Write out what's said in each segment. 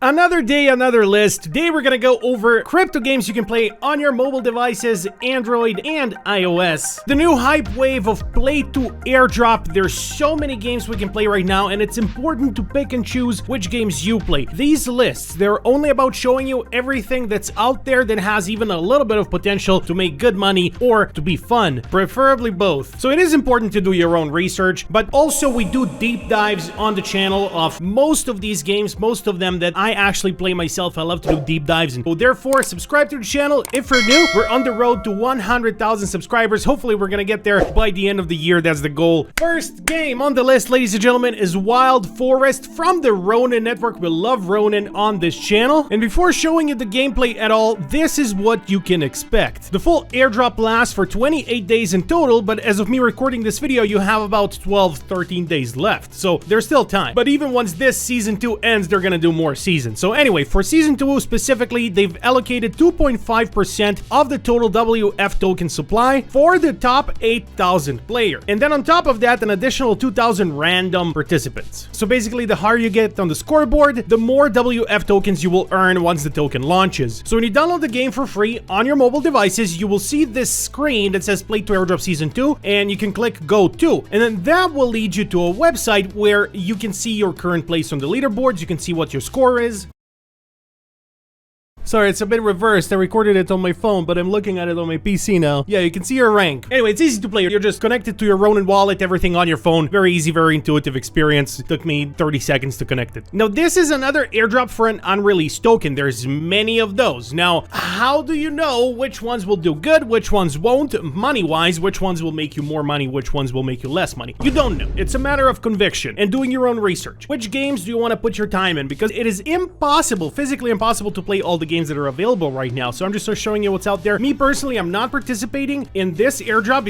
Another day, another list. Today we're gonna go over crypto games you can play on your mobile devices, Android and iOS. The new hype wave of Play to Airdrop. There's so many games we can play right now, and it's important to pick and choose which games you play. These lists, they're only about showing you everything that's out there that has even a little bit of potential to make good money or to be fun, preferably both. So it is important to do your own research, but also we do deep dives on the channel of most of these games, most of them that I actually play myself. I love to do deep dives, and so therefore subscribe to the channel if you're new. We're on the road to 100,000 subscribers. Hopefully we're gonna get there by the end of the year. That's the goal. First game on the list, ladies and gentlemen, is Wild Forest from the Ronin network. We love Ronin on this channel. And before showing you the gameplay at all, this is what you can expect. The full airdrop lasts for 28 days in total, but as of me recording this video, you have about 12-13 days left. So there's still time. But even once this season 2 ends, they're gonna do more seasons. So anyway, for season 2 specifically, they've allocated 2.5% of the total WF token supply for the top 8,000 player. And then on top of that, an additional 2,000 random participants. So basically, the higher you get on the scoreboard, the more WF tokens you will earn once the token launches. So when you download the game for free on your mobile devices, you will see this screen that says Play to Airdrop Season 2, and you can click Go To. And then that will lead you to a website where you can see your current place on the leaderboards, you can see what your score is. Sorry, it's a bit reversed. I recorded it on my phone, but I'm looking at it on my PC now. Yeah, you can see your rank. Anyway, it's easy to play. You're just connected to your Ronin wallet, everything on your phone. Very easy, very intuitive experience. It took me 30 seconds to connect it. Now, this is another airdrop for an unreleased token. There's many of those. Now, how do you know which ones will do good, which ones won't, money-wise, which ones will make you more money, which ones will make you less money? You don't know. It's a matter of conviction and doing your own research. Which games do you want to put your time in? Because it is impossible, physically impossible to play all the games that are available right now. So I'm just showing you what's out there. Me personally, I'm not participating in this airdrop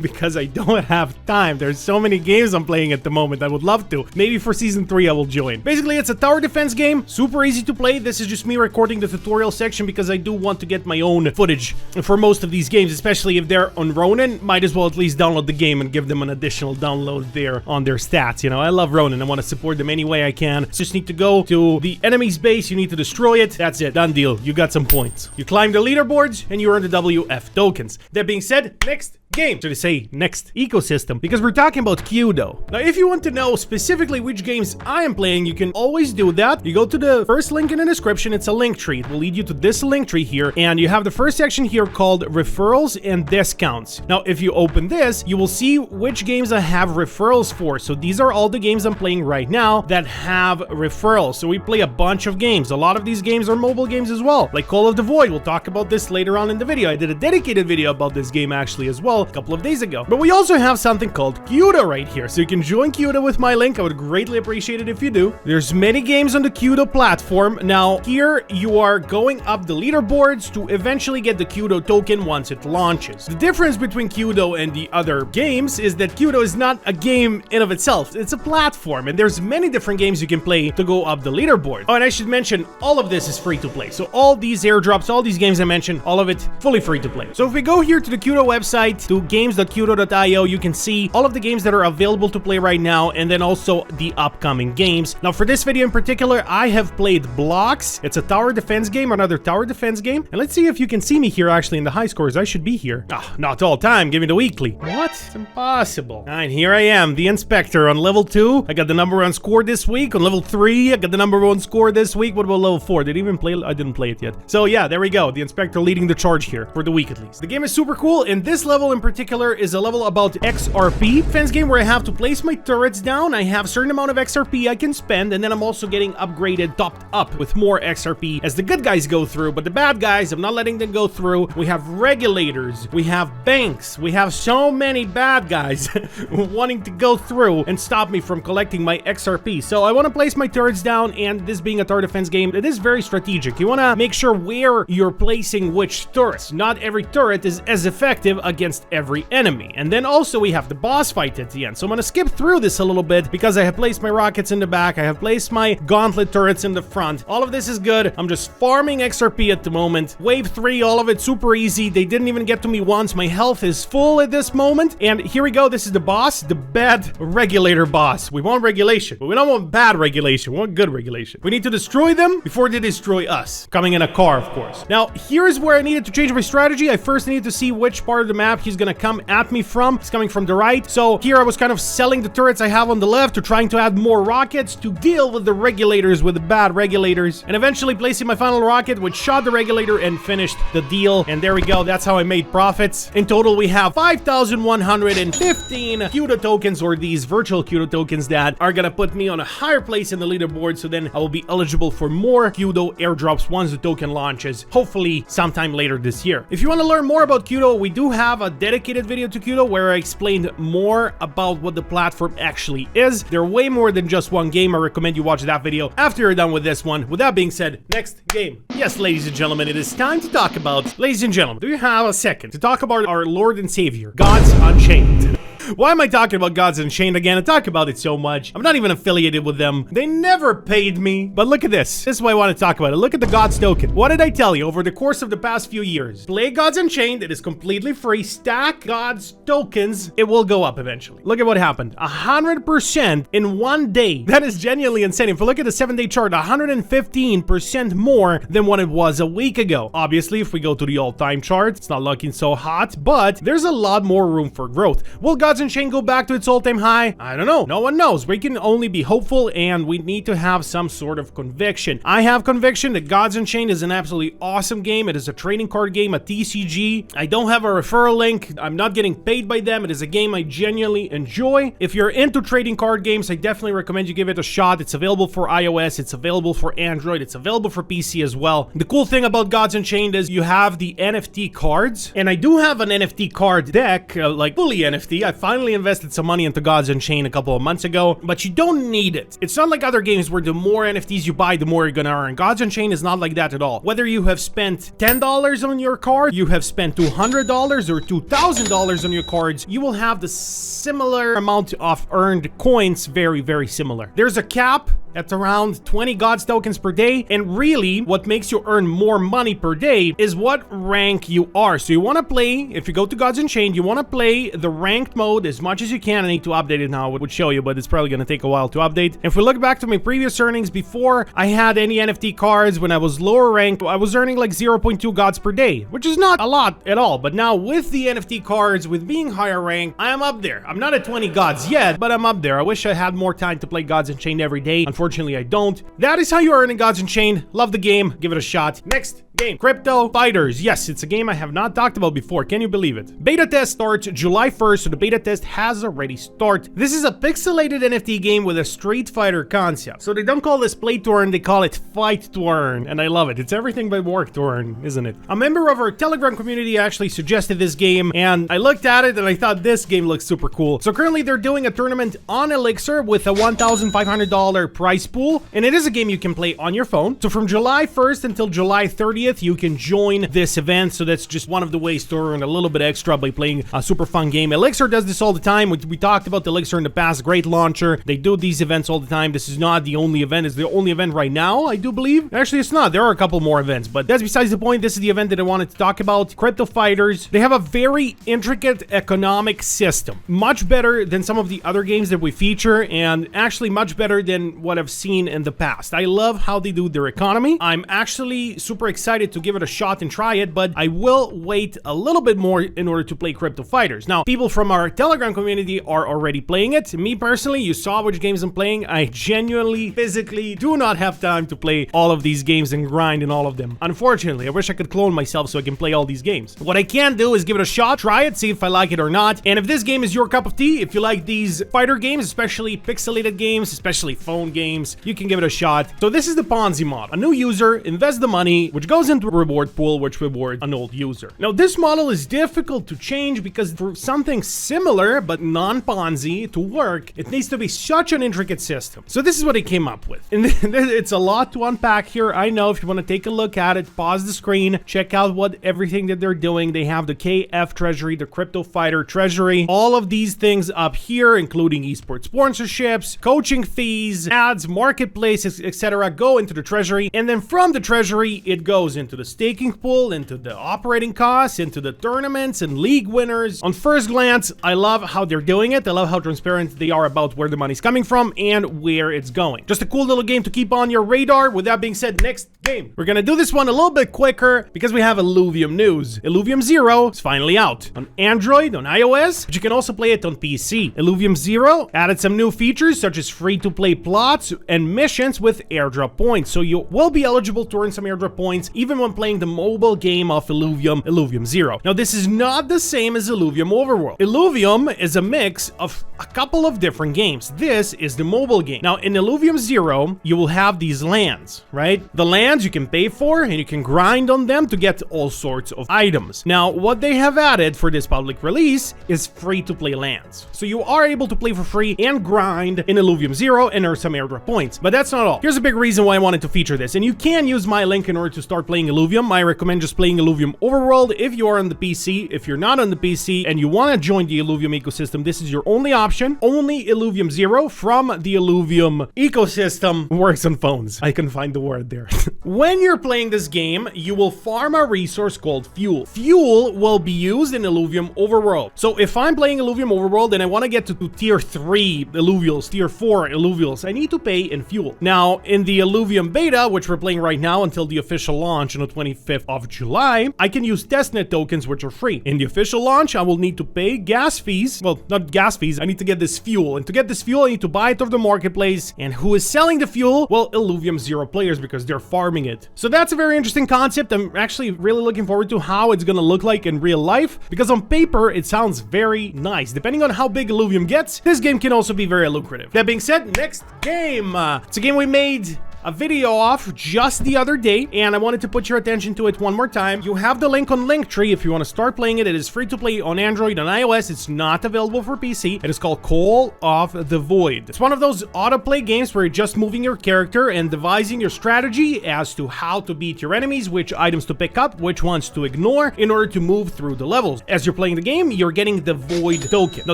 because I don't have time. There's so many games I'm playing at the moment. I would love to. Maybe for season 3 I will join. Basically, it's a tower defense game. Super easy to play. This is just me recording the tutorial section because I do want to get my own footage for most of these games, especially if they're on Ronin. Might as well at least download the game and give them an additional download there on their stats. You know, I love Ronin. I want to support them any way I can. Just need to go to the enemy's base. You need to destroy it. That's it. Done deal. You got some points. You climb the leaderboards and you earn the WF tokens. That being said, next game. Should I say next ecosystem? Because we're talking about Kudo. Now, if you want to know specifically which games I am playing, you can always do that. You go to the first link in the description. It's a link tree. It will lead you to this link tree here. And you have the first section here called Referrals and Discounts. Now, if you open this, you will see which games I have referrals for. So these are all the games I'm playing right now that have referrals. So we play a bunch of games. A lot of these games are mobile games as well, like Call of the Void. We'll talk about this later on in the video. I did a dedicated video about this game actually as well a couple of days ago. But we also have something called Kudo right here. So you can join Kudo with my link. I would greatly appreciate it if you do. There's many games on the Kudo platform. Now, here you are going up the leaderboards to eventually get the Kudo token once it launches. The difference between Kudo and the other games is that Kudo is not a game in of itself. It's a platform, and there's many different games you can play to go up the leaderboard. Oh, and I should mention, all of this is free to play. So all these airdrops, all these games I mentioned, all of it fully free to play. So if we go here to the Kudo website, to games.kudo.io, you can see all of the games that are available to play right now, and then also the upcoming games. Now, for this video in particular, I have played Blocks. It's a tower defense game, another tower defense game. And let's see if you can see me here actually in the high scores. I should be here. Not all time. Give me the weekly. What? It's impossible. And here I am, the Inspector on level 2. I got the number 1 score this week. On level 3, I got the number 1 score this week. What about level 4? Did I even play? I didn't play it yet. So yeah, there we go. The Inspector leading the charge here for the week at least. The game is super cool, and this level in particular is a level about XRP. Defense game where I have to place my turrets down. I have a certain amount of XRP I can spend, and then I'm also getting upgraded, topped up with more XRP as the good guys go through. But the bad guys, I'm not letting them go through. We have regulators, we have banks, we have so many bad guys wanting to go through and stop me from collecting my XRP. So I want to place my turrets down, and this being a tower defense game, it is very strategic. You want to make sure where you're placing which turrets. Not every turret is as effective against almost every enemy. And then also we have the boss fight at the end. So I'm gonna skip through this a little bit because I have placed my rockets in the back, I have placed my gauntlet turrets in the front. All of this is good. I'm just farming XRP at the moment. Wave 3, all of it super easy. They didn't even get to me once. My health is full at this moment. And here we go. This is the boss, the bad regulator boss. We want regulation, but we don't want bad regulation. We want good regulation. We need to destroy them before they destroy us. Coming in a car, of course. Now, here's where I needed to change my strategy. I first needed to see which part of the map he's gonna come at me from. He's coming from the right. So here I was kind of selling the turrets I have on the left to trying to add more rockets to deal with the regulators, with the bad regulators, and eventually placing my final rocket, which shot the regulator and finished the deal. And there we go. That's how I made profits. In total, we have 5,115 CUDA tokens, or these virtual CUDA tokens that are gonna put me on a higher place in the leaderboard. So then I will be eligible for more CUDA airdrops once the token launches, hopefully sometime later this year. If you want to learn more about CUDA, we do have a dedicated video to CUDA where I explained more about what the platform actually is. They're way more than just one game. I recommend you watch that video after you're done with this one. With that being said, next game. Yes, ladies and gentlemen, it is time to talk about, ladies and gentlemen, do you have a second to talk about our Lord and Savior, Gods Unchained? Why am I talking about Gods Unchained again? I talk about it so much. I'm not even affiliated with them. They never paid me. But look at this. This is why I want to talk about it. Look at the Gods token. What did I tell you over the course of the past few years? Play Gods Unchained. It is completely free. Stack Gods tokens. It will go up eventually. Look at what happened. 100% in one day. That is genuinely insane. If you look at the 7-day chart, 115% more than what it was a week ago. Obviously, if we go to the all-time chart, it's not looking so hot, but there's a lot more room for growth. Will Gods Unchained go back to its all-time high? I don't know. No one knows. We can only be hopeful, and we need to have some sort of conviction. I have conviction that Gods Unchained is an absolutely awesome game. It is a trading card game, a TCG. I don't have a referral link. I'm not getting paid by them. It is a game I genuinely enjoy. If you're into trading card games, I definitely recommend you give it a shot. It's available for iOS. It's available for Android. It's available for PC as well. The cool thing about Gods Unchained is you have the NFT cards, and I do have an NFT card deck, like fully NFT. I finally invested some money into Gods Unchained a couple of months ago, but you don't need it. It's not like other games where the more NFTs you buy, the more you're gonna earn. Gods Unchained is not like that at all. Whether you have spent $10 on your card, you have spent $200 or $2,000 on your cards, you will have the similar amount of earned coins, very, very similar. There's a cap at around 20 Gods tokens per day, and really what makes you earn more money per day is what rank you are. So you want to play, if you go to Gods Unchained, you want to play the ranked mode as much as you can. I need to update it now. It would show you, but it's probably going to take a while to update. If we look back to my previous earnings before I had any NFT cards, when I was lower ranked, I was earning like 0.2 Gods per day, which is not a lot at all. But now with the NFT cards, with being higher ranked, I am up there. I'm not at 20 Gods yet, but I'm up there. I wish I had more time to play Gods Unchained every day. Unfortunately, I don't. That is how you earn in Gods Unchained. Love the game. Give it a shot. Next game, Crypto Fighters. Yes, it's a game I have not talked about before. Can you believe it? Beta test starts July 1st, so the beta test has already started. This is a pixelated NFT game with a Street Fighter concept. So they don't call this play to earn, they call it fight to earn, and I love it. It's everything but work to earn, isn't it? A member of our Telegram community actually suggested this game, and I looked at it and I thought this game looks super cool. So currently they're doing a tournament on Elixir with a $1,500 prize pool, and it is a game you can play on your phone. So from July 1st until July 30th, you can join this event. So that's just one of the ways to earn a little bit extra by playing a super fun game. Elixir does this all the time. We talked about Elixir in the past. Great launcher. They do these events all the time. This is not the only event. It's the only event right now, I do believe. Actually, it's not. There are a couple more events, but that's besides the point. This is the event that I wanted to talk about. Crypto Fighters. They have a very intricate economic system. Much better than some of the other games that we feature, and actually much better than what I've seen in the past. I love how they do their economy. I'm actually super excited to give it a shot and try it, but I will wait a little bit more in order to play Crypto Fighters. Now, people from our Telegram community are already playing it. Me personally, you saw which games I'm playing. I genuinely, physically do not have time to play all of these games and grind in all of them. Unfortunately, I wish I could clone myself so I can play all these games. What I can do is give it a shot, try it, see if I like it or not. And if this game is your cup of tea, if you like these fighter games, especially pixelated games, especially phone games, you can give it a shot. So this is the Ponzi model. A new user invests the money, which goes 1,000 reward pool, which rewards an old user. Now, this model is difficult to change because for something similar but non-Ponzi to work, it needs to be such an intricate system. So this is what he came up with. And it's a lot to unpack here. I know. If you want to take a look at it, pause the screen, check out everything that they're doing. They have the KF Treasury, the Crypto Fighter Treasury, all of these things up here, including esports sponsorships, coaching fees, ads, marketplaces, etc. go into the treasury. And then from the treasury, it goes into the staking pool, into the operating costs, into the tournaments and league winners. On first glance, I love how they're doing it. I love how transparent they are about where the money's coming from and where it's going. Just a cool little game to keep on your radar. With that being said, next game. We're gonna do this one a little bit quicker because we have Illuvium news. Illuvium Zero is finally out on Android, on iOS, but you can also play it on PC. Illuvium Zero added some new features such as free-to-play plots and missions with airdrop points. So you will be eligible to earn some airdrop points even when playing the mobile game of Illuvium Zero. Now, this is not the same as Illuvium Overworld. Illuvium is a mix of a couple of different games. This is the mobile game. Now, in Illuvium Zero, you will have these lands, right? The lands you can pay for and you can grind on them to get all sorts of items. Now, what they have added for this public release is free-to-play lands. So you are able to play for free and grind in Illuvium Zero and earn some airdrop points. But that's not all. Here's a big reason why I wanted to feature this. And you can use my link in order to start playing Illuvium. I recommend just playing Illuvium Overworld if you are on the PC. If you're not on the PC and you want to join the Illuvium ecosystem, this is your only option. Only Illuvium Zero from the Illuvium ecosystem works on phones. I can find the word there. When you're playing this game, you will farm a resource called fuel. Fuel will be used in Illuvium Overworld. So if I'm playing Illuvium Overworld and I want to get to tier 3 Illuvials, tier 4 Illuvials, I need to pay in fuel. Now, in the Illuvium beta, which we're playing right now until the official launch on the 25th of July, I can use testnet tokens, which are free. In the official launch, I will need to pay gas fees. Well, not gas fees. I need to get this fuel. And to get this fuel, I need to buy it off the marketplace. And who is selling the fuel? Well, Illuvium Zero players, because they're farming it. So that's a very interesting concept. I'm actually really looking forward to how it's gonna look like in real life, because on paper, it sounds very nice. Depending on how big Illuvium gets, this game can also be very lucrative. That being said, next game. It's a game we made a video off just the other day, and I wanted to put your attention to it one more time. You have the link on Linktree if you want to start playing it. It is free to play on Android and iOS. It's not available for PC. It is called Call of the Void. It's one of those autoplay games where you're just moving your character and devising your strategy as to how to beat your enemies, which items to pick up, which ones to ignore in order to move through the levels. As you're playing the game, you're getting the Void token. Now,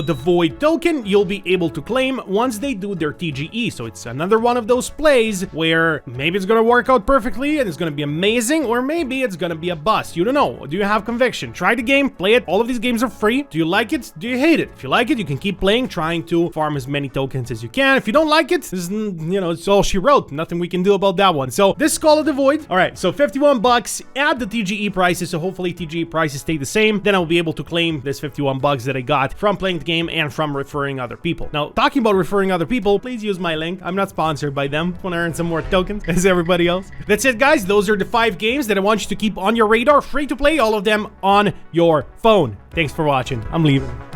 the Void token you'll be able to claim once they do their TGE. So it's another one of those plays where maybe it's gonna work out perfectly and it's gonna be amazing, or maybe it's gonna be a bust. You don't know. Do you have conviction? Try the game, play it. All of these games are free. Do you like it? Do you hate it? If you like it, you can keep playing, trying to farm as many tokens as you can. If you don't like it, this is, you know, it's all she wrote. Nothing we can do about that one. So this is Call of the Void. All right, so 51 bucks. Add the TGE prices, so hopefully TGE prices stay the same. Then I'll be able to claim this 51 bucks that I got from playing the game and from referring other people. Now, talking about referring other people, please use my link. I'm not sponsored by them. Want to earn some more tokens as everybody else. That's it, guys. Those are the 5 games that I want you to keep on your radar. Free to play, all of them on your phone. Thanks for watching. I'm leaving.